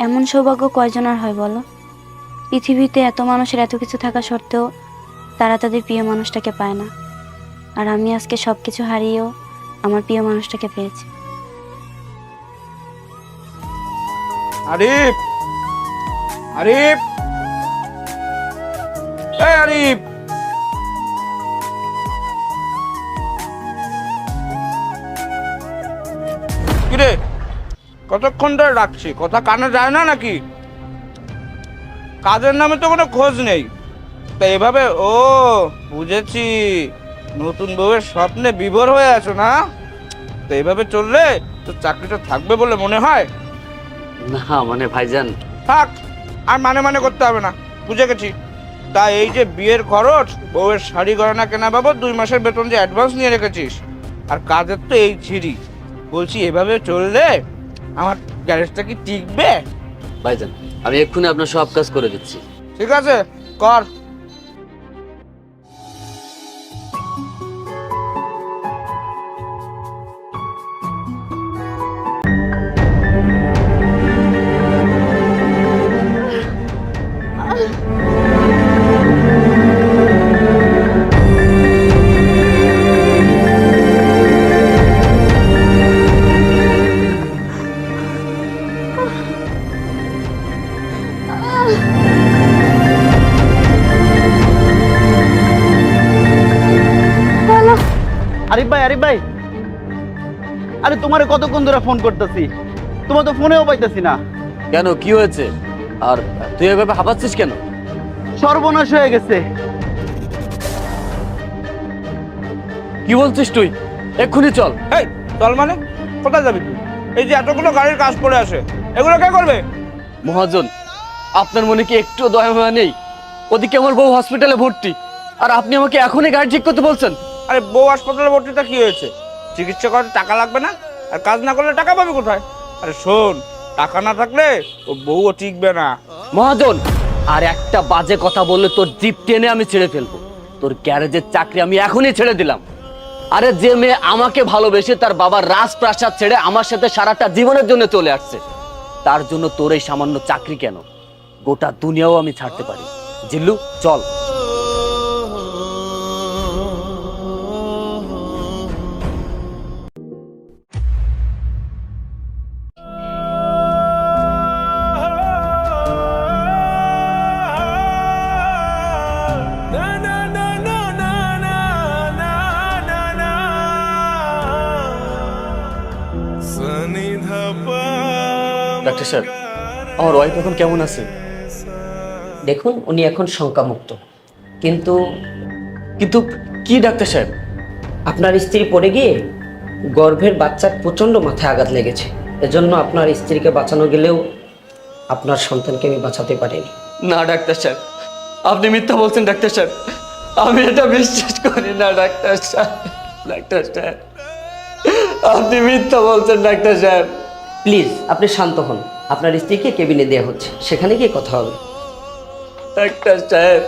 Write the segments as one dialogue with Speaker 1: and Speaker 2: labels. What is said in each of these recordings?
Speaker 1: এমন সৌভাগ্য কয়জনের হয় বলো? পৃথিবীতে এত মানুষের এত কিছু থাকা সত্ত্বেও তারা তাদের প্রিয় মানুষটাকে পায় না। আর আমি আজকে সবকিছু হারিয়েও আমার প্রিয় মানুষটাকে পেয়েছি।
Speaker 2: আরিফ, আরিফ, এই আরিফ, কিরে কতক্ষণ ধরে ডাকছি, কথা কানে যায় না নাকি? কাজের নামে তো কোনো খোঁজ নেই। তা এভাবে বুঝেছি, নতুন বউয়ের স্বপ্নে বিভোর হয়ে আছো না? তো এভাবে চললে তো চাকরিটা থাকবে বলে মনে হয়?
Speaker 3: না মানে ভাইজান,
Speaker 2: থাক, আর মানে করতে হবে না, বুঝে গেছি। তা এই যে বিয়ের খরচ, বউয়ের শাড়ি গয়না কেনা বাবদ 2 মাসের বেতন যে অ্যাডভান্স নিয়ে রেখেছিস, আর কাজের তো এই ছিরি, বলছি এভাবে চললে আমার গ্যারেজটা কি টিকবে?
Speaker 3: ভাইজান আমি এক্ষুনি আপনার সব কাজ করে দিচ্ছি।
Speaker 2: ঠিক আছে, কর।
Speaker 4: আরিফ ভাই, আরিফ ভাই, আরে তোমারে কতক্ষণ ধরে ফোন করতেছি, তোমার তো ফোনেও পাইতেছি না।
Speaker 3: কেন, কি হয়েছে? আর তুই এভাবে হাঁপাচ্ছিস কেন?
Speaker 4: সর্বনাশ হয়ে গেছে।
Speaker 3: কি বলছিস তুই? এক্ষুনি চল।
Speaker 2: এই চল মানে? কোথায় যাবি তুই? এই যে এতগুলো গাড়ির কাজ পড়ে আছে, এগুলো কে করবে?
Speaker 3: মহাজন, আপনার মনে কি একটু দয়া মায়া নেই? ওদিকে আমার বউ হসপিটালে ভর্তি, আর আপনি আমাকে এখনই গাড়ি ঠিক করতে বলছেন?
Speaker 2: আরে বউ হাসপাতালে ভর্তিটা কি হয়েছে? চিকিৎসা করতে টাকা লাগবে না? আর কাজ না করলে টাকা পাবে কোথায়? আরে শোন, টাকা না থাকলে ও বউও টিকবে না।
Speaker 3: মহাজন, আর একটা বাজে কথা বললে তোর জিপ টেনে আমি ছেড়ে ফেলবো। তোর গ্যারেজের চাকরি আমি এখনই ছেড়ে দিলাম। আরে যে মেয়ে আমাকে ভালোবেসে তার বাবার রাজপ্রাসাদ ছেড়ে আমার সাথে সারাটা জীবনের জন্য চলে আসছে, তার জন্য তোর এই সামান্য চাকরি কেন, গোটা দুনিয়াও আমি ছাড়তে পারি। জিল্লু চল। ডাক্তার স্যার, আমার ওয়াইফ এখন কেমন আছে?
Speaker 5: দেখুন, উনি এখন শঙ্কামুক্ত, কিন্তু
Speaker 3: কিন্তু কি ডাক্তার সাহেব?
Speaker 5: আপনার স্ত্রী পড়ে গিয়ে গর্ভের বাচ্চার প্রচণ্ড মাথায় আঘাত লেগেছে। এজন্য আপনার স্ত্রীকে বাঁচানো গেলেও আপনার সন্তানকে আমি বাঁচাতে পারিনি।
Speaker 3: না ডাক্তার সাহেব, আপনি মিথ্যা বলছেন ডাক্তার সাহেব, আমি এটা বিশ্বাস করি না ডাক্তার সাহেব। ডাক্তার সাহেব, আপনি মিথ্যা বলছেন ডাক্তার সাহেব।
Speaker 5: প্লিজ আপনি শান্ত হন। আপনার স্ত্রীকে কেবিনে দেওয়া হচ্ছে, সেখানে গিয়ে কথা হবে।
Speaker 3: ডাক্তার সাহেব,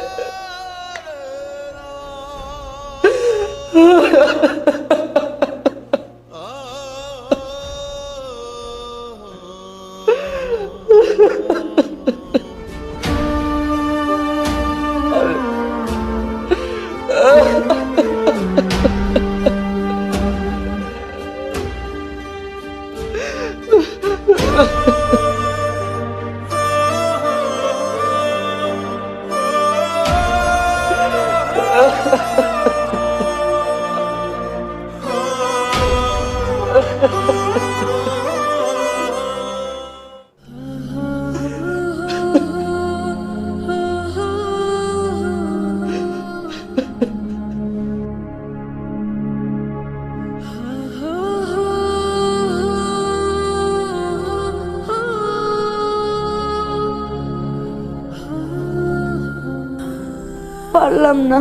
Speaker 1: পারলাম না,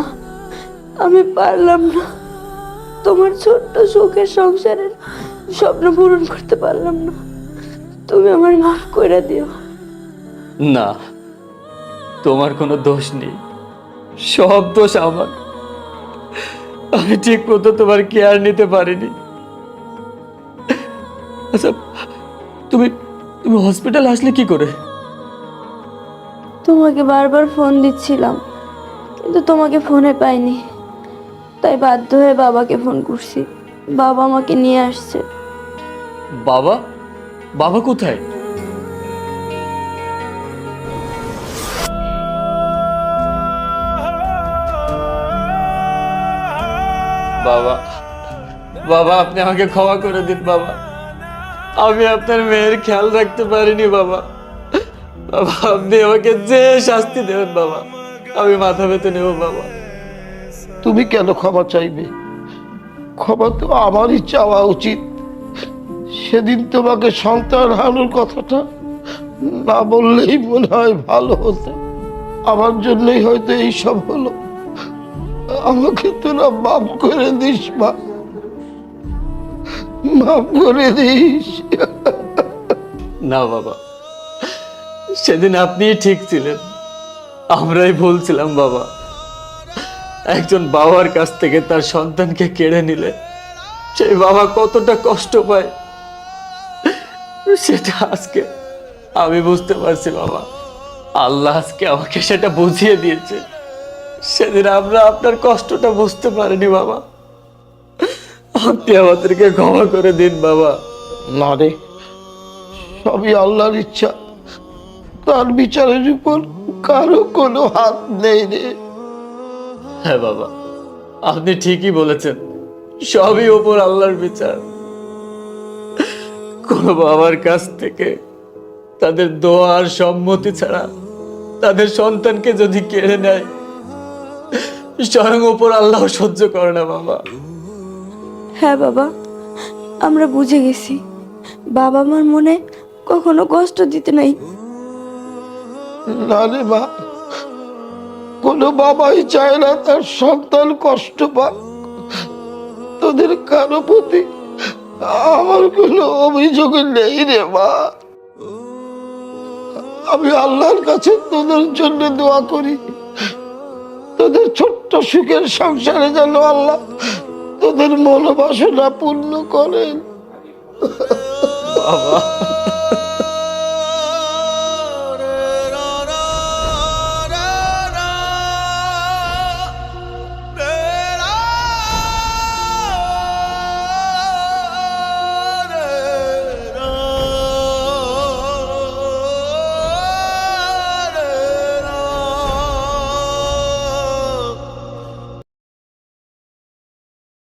Speaker 1: আমি পারলাম না। তোমার ছোট্ট সুখের সংসারের স্বপ্ন পূরণ করতে পারলাম না। তুমি আমার মাফ করে দিও।
Speaker 3: না, তোমার কোনো দোষ নেই, সব দোষ আমার। আমি ঠিক মতো তোমার কেয়ার নিতে পারিনি। আচ্ছা, তুমি তুমি হসপিটাল আসলে কি করে?
Speaker 1: তোমাকে বারবার ফোন দিচ্ছিলাম, কিন্তু তোমাকে ফোনে পাইনি। তাই বাধ্য হয়ে বাবাকে ফোন করছি। বাবা আমাকে নিয়ে আসছে।
Speaker 3: বাবা? বাবা কোথায়? বাবা, বাবা আপনি আমাকে ক্ষমা করে দিন বাবা। আমি আপনার মেয়ের খেয়াল রাখতে পারিনি বাবা। বাবা আপনি আমাকে যে শাস্তি দেবেন বাবা, আমি মাথা পেতে নেব বাবা।
Speaker 6: তুমি কেন ক্ষমা চাইবে? ক্ষমা তো আমারই চাওয়া উচিত। সেদিন তোমাকে সন্তান হারানোর কথাটা না বললেই মনে হয় ভালো হতো। আমার জন্যই হয়তো এইসব হলো। আমাকে তোরা মাফ করে দিস মা, মাফ করে দিস।
Speaker 3: না বাবা, সেদিন আপনি ঠিক ছিলেন, আমরাই ভুল ছিলাম বাবা। একজন বাবার কাছ থেকে তার সন্তানকে কেড়ে নিলে সেই বাবা কতটা কষ্ট পায় সেটা আজকে আমি বুঝতে পারছি বাবা। আল্লাহ আজকে আমাকে সেটা বুঝিয়ে দিয়েছে। সেদিন আমরা আপনার কষ্টটা বুঝতে পারিনি বাবা। আপনি আমাদেরকে ক্ষমা করে দিন বাবা।
Speaker 6: না রে, সবই আল্লাহর ইচ্ছা। তার বিচারের উপর কারো কোনো হাত নেই রে।
Speaker 3: হ্যাঁ বাবা, আপনি ঠিকই বলেছেন, সবই ওপর আল্লাহর বিচার। কোন বাবার কাছ থেকে তাদের দোয়া আর সম্মতি ছাড়া তাদের সন্তানকে যদি কেড়ে নেয়, স্বয়ং ওপর আল্লাহ সহ্য করে না বাবা।
Speaker 1: হ্যাঁ বাবা, আমরা বুঝে গেছি। বাবা মার মনে কখনো কষ্ট দিতে নাই।
Speaker 6: না রে মা, কোনো বাবাই চায় না তার সন্তান কষ্ট পাক। তোদের কারো প্রতি আমার কোনো অভিযোগ নেই রে মা। আমি আল্লাহর কাছে তোদের জন্য দোয়া করি, তোদের ছোট্ট সুখের সংসারে যেন আল্লাহ তোদের মনোবাসনা পূর্ণ করেন।
Speaker 3: বাবা